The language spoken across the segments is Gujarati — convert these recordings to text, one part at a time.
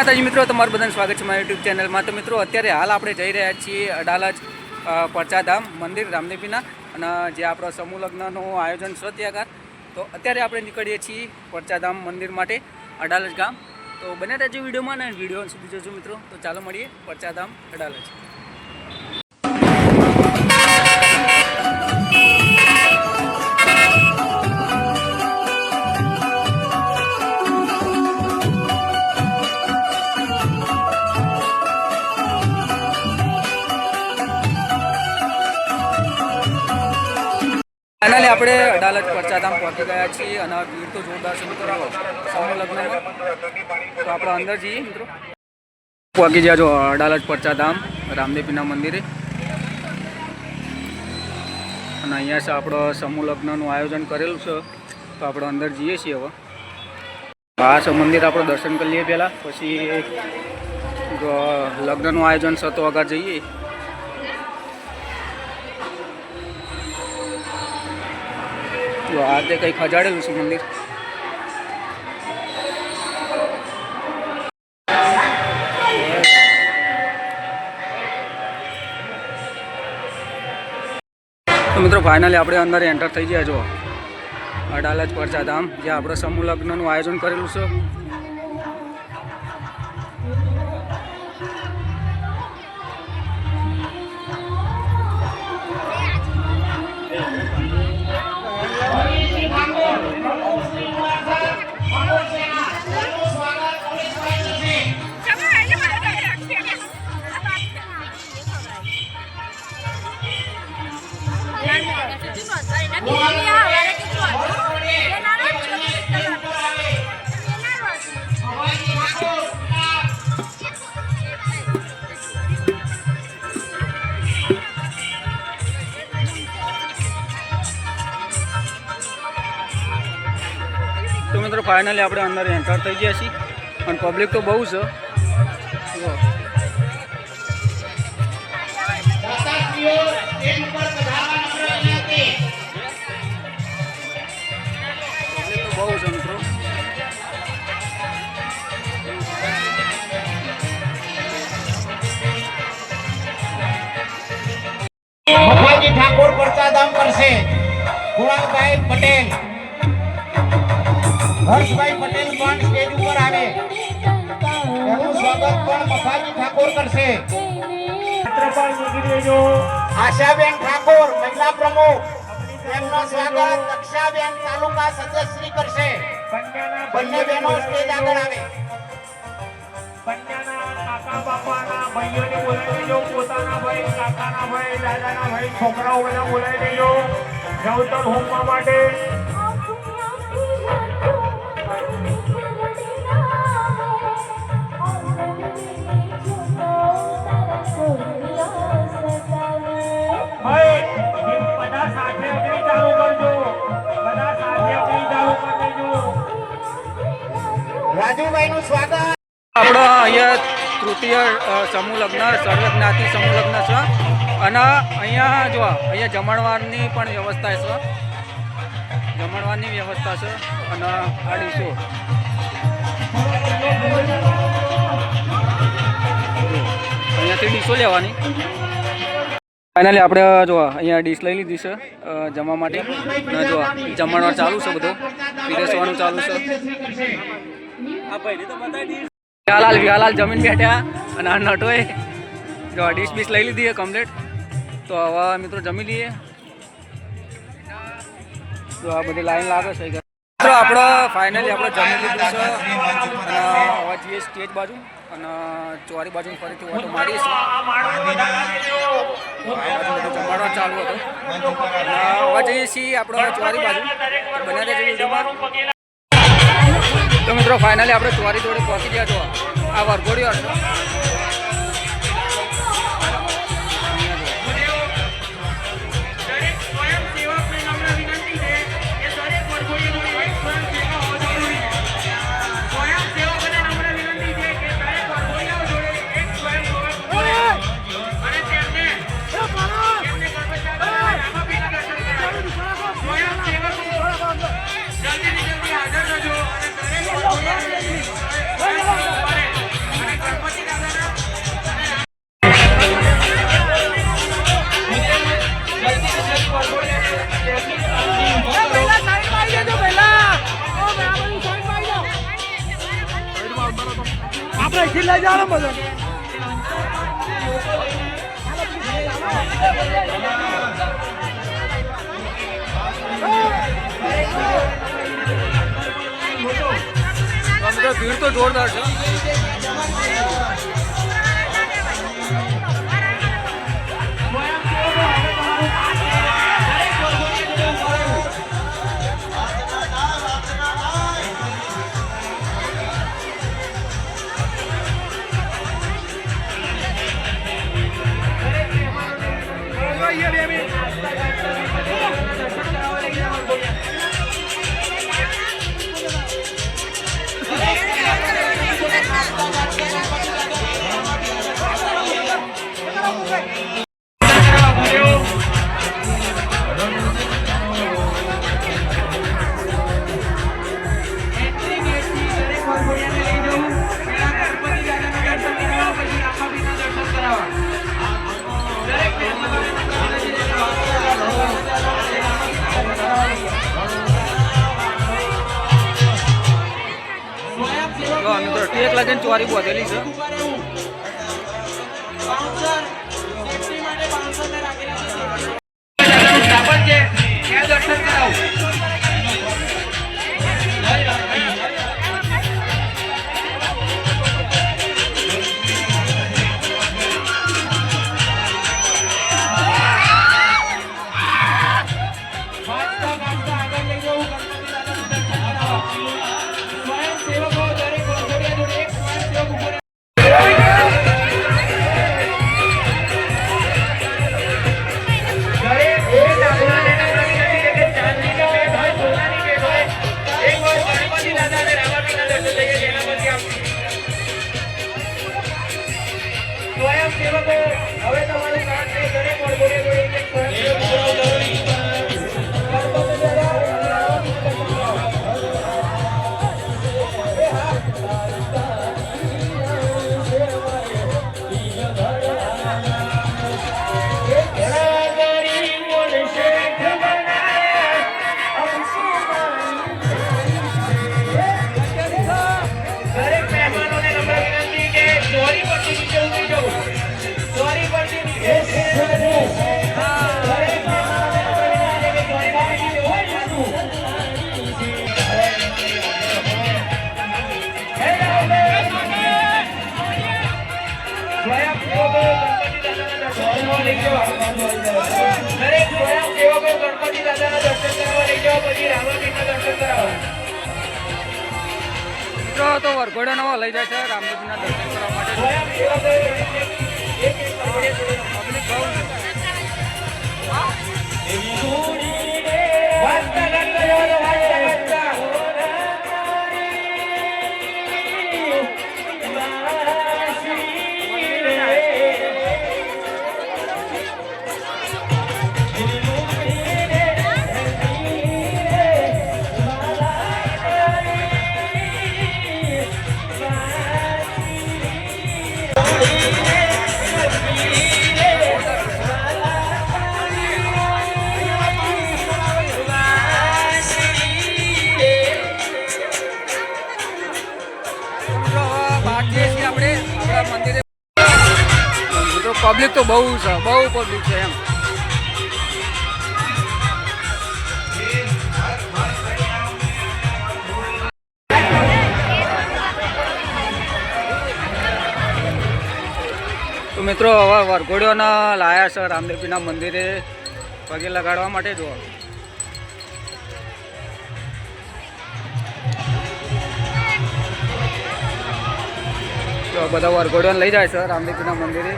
માતાજી મિત્રો, તમારું બધાનું સ્વાગત છે મારી યુટ્યુબ ચેનલમાં। તો મિત્રો અત્યારે હાલ આપણે જઈ રહ્યા છીએ અડાલજ પરચાધામ મંદિર રામદેવીના, અને જે આપણો સમૂહ લગ્નનું આયોજન છે ત્યાં। તો અત્યારે આપણે નીકળીએ છીએ પરચાધામ મંદિર માટે અડાલજ ગામ। તો બને રહેજો વિડીયોમાં ને વિડીયો સુધી જોજો મિત્રો। તો ચાલો મળીએ પરચાધામ અડાલજ। फाइनली આપણે અડાલજ પરચાધામ પહોંચી ગયા છીએ, અને ભીડ તો જોરદાર છે મિત્રો સમૂહ લગ્નમાં। તો આપણે અંદર જઈએ મિત્રો। પહોંચી ગયા જો અડાલજ પરચાધામ રામદેવીના મંદિરે, અને અહીંયા છે આપણો સમૂહ લગ્નનું આયોજન કરેલું છે। તો આપણે અંદર જઈએ છીએ। હવે આ છે મંદિર, આપણે દર્શન કરી લઈએ પહેલાં, પછી જો લગ્નનું આયોજન છે તો આગળ જઈએ। તો આ તે કંઈક સજાડેલું છે મંદિર। તો મિત્રો ફાઇનલી આપણે અંદર એન્ટર થઈ ગયા। જો અડાલજ પરચાધામ, જ્યાં આપણે સમૂહ લગ્નનું આયોજન કરેલું છે। तो मित्रों फाइनली આપણે અંદર એન્ટર થઈ ગયા છીએ, અને પબ્લિક તો બહુ છે। મફાજી ઠાકોર પરચાધામ કરશે, કુણાલભાઈ પટેલ, હર્ષભાઈ પટેલ પણ સ્ટેજ ઉપર આવે, એનું સ્વાગત પણ મફાજી ઠાકોર કરશે। આશાબેન ઠાકોર મહિલા પ્રમુખ, એમનું સ્વાગત દક્ષાબેન તાલુકા સદસ્યશ્રી કરશે। બંને બહેનો સ્ટેજ આગળ આવે। કાકા બાપાના ભાઈઓને બોલાવી દેજો, પોતાના ભાઈ, કાકાના ભાઈ, દાદાના ભાઈ, છોકરાઓ બધા બોલાવી દેજો નવતર હોમવા માટે। બધા સાથે અગ્નિ ચાલુ કરજો, બધા સાથે અગ્નિ ચાલુ કરી દેજો। રાજુભાઈ નું સ્વાગત। આપણો અહીંયા તૃતીય સમૂહ લગ્ન, સર્વજ્ઞાતિ સમૂહ લગ્ન છે, અને અહીંયા જો અહીંયા જમણવારની પણ વ્યવસ્થા છે, જમણવારની વ્યવસ્થા છે, અને આ ડીશો અહીંયાથી ડીશો લેવાની। ફાઇનલી આપણે જો અહીંયા ડીશ લઈ લીધી છે જમવા માટે, અને જો જમણવાર ચાલુ છે, બધું પીરસવાનું ચાલુ છે। આ ભાઈને તો બતાવી વિહાલાલ જમીન બેઠ્યા, અને આ નટોએ જો ડીશ બીશ લઈ લીધી કમ્પ્લીટ। તો હવે મિત્રો જમી લઈએ। તો આ બધી લાઈન લાગે છે મિત્રો। આપણે ફાઇનલી આપણે જમી લીધું છે, અને હવે જઈએ સ્ટેજ બાજુ, અને ચોરી બાજુ ફરીથી ઓટો મારીએ છીએ। જમાડવા ચાલુ હતો, હવે જઈએ છીએ આપણે ચોરી બાજુ, બને રહેજો વિડીયોમાં। તો મિત્રો ફાઇનલી આપણે ચોરી જોડે પહોંચી ગયા। છો આ વરઘોડીઓ છે, અહીંથી લઈ જાઓ બધા. ભીડ તો જોરદાર છે. મિત્રો ટેક લાગીને ચોરી બોધેલી છે. સ્વયંસેવકો હવે તમારું કામ છે દરેક વડોદરા જોડે એક સ્વયંસેવક ગણપતિ દાદાના દર્શન કરવા લઈ જાઓ પછી રામાપીરના દર્શન કરાવો. તો વરઘોડા નવા લઈ જાય છે રામદેવજીના દર્શન કરવા માટે. મંદિરે પબ્લિક તો બહુ છે, બહુ પબ્લિક છે એમ. તો મિત્રો હવે વરઘોડીઓના લાયા છે રામદેવજીના મંદિરે પગે લગાડવા માટે. જો બધા વરઘોડીઓને લઈ જાય છે રામદેવજીના મંદિરે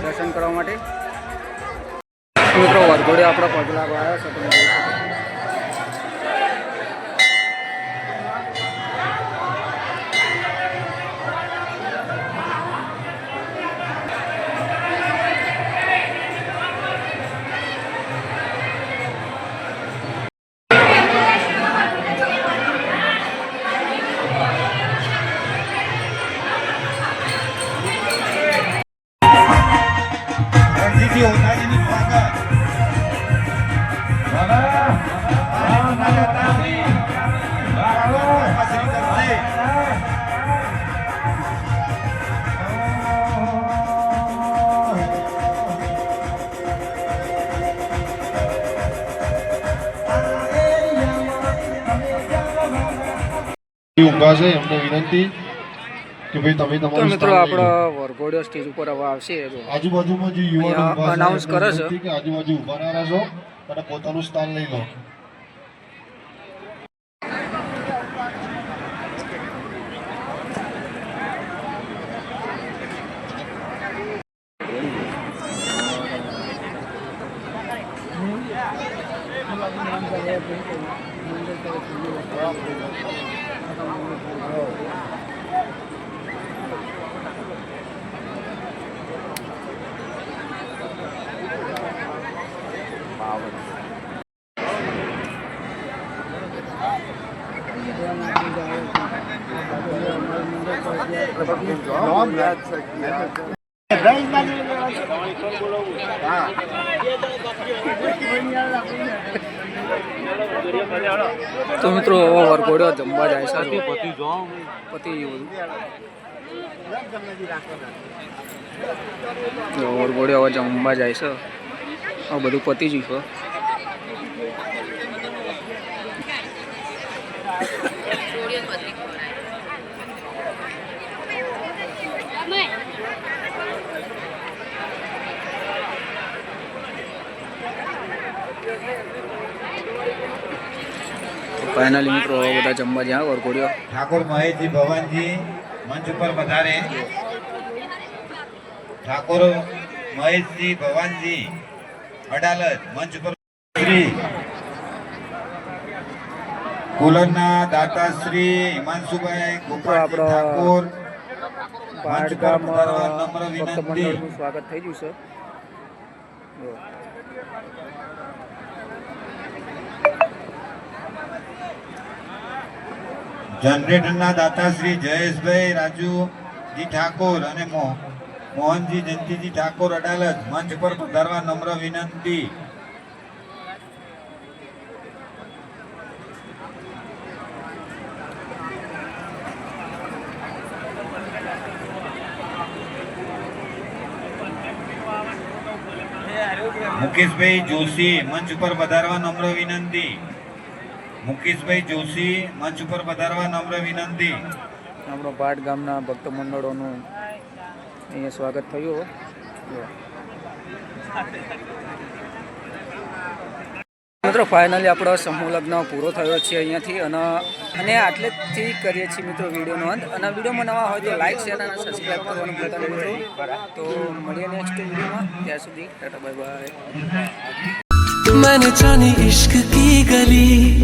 દર્શન કરવા માટે. મિત્રો વરઘોડીઓ આપણા પગે લાગવા આવ્યા છે, તમે જોઈ શકો. રણજીતજી ઓતાજીની સ્વાગત. ઊભા છે એમને વિનંતી કે ભાઈ તમે તો તમારું મિત્રો સ્થાન લઈ લો. આપણો વરઘોડિયો સ્ટેજ ઉપર હવે આવશે જો આજુબાજુમાં જે યુવાનો અહીંયા ઊભા છે announce એમને કરે છે. વિનંતી કે આજુબાજુ ઊભા ના રહેશો અને પોતાનું સ્થાન લઈ લો. તો મિત્રો હવે વરઘોડિયો જમવા જાય છે પતિ ગયું બધું વરઘોડિયો હવે જમવા જાય છે હવે બધું પતી ગયું છે ફાઇનલી મિત્રો હવે બધા જમવા જ્યાં વરઘોડિયો ઠાકોર મહેશજી ભવાનજી મંચ ઉપર પધારે. ઠાકોર મહેશજી ભવાનજી અડાલજ મંચ ઉપર શ્રી કુલરના દાતા શ્રી હિમાંશુભાઈ ગોપાલજી આપણો ઠાકોર મંચ પર પાટગામ પધારવા નમ્ર ભક્ત વિનંતી. મંડળનું સ્વાગત થઈ ગયું છે જો. જનરેટરના દાતા શ્રી જયેશભાઈ રાજુજી ઠાકોર અને મોહનજી જયંતિજી ઠાકોર અડાલજ મંચ પર પધારવા નમ્ર વિનંતી. મુકેશભાઈ જોશી મંચ ઉપર પધારવા નમ્ર વિનંતી. મુકેશભાઈ જોશી મંચ ઉપર પધારવા નમ્ર વિનંતી. આપણો પાટ ગામના ભક્ત મંડળોનું અહીંયા સ્વાગત થયું જો. મિત્રો ફાઇનલી આપણો સમૂહ લગ્ન પૂરો થયો છે અહીંયાથી અને આટલેથી કરીએ છીએ મિત્રો વિડીયોનો અંત અને વિડીયોમાં નવા હોય તો લાઈક શેર અને સબસ્ક્રાઈબ કરવાનું ભૂલતા નહીં મિત્રો. તો મળીએ નેક્સ્ટ વિડીયોમાં ત્યાં સુધી ટાટા બાય બાય. मैंने जानी इश्क की गली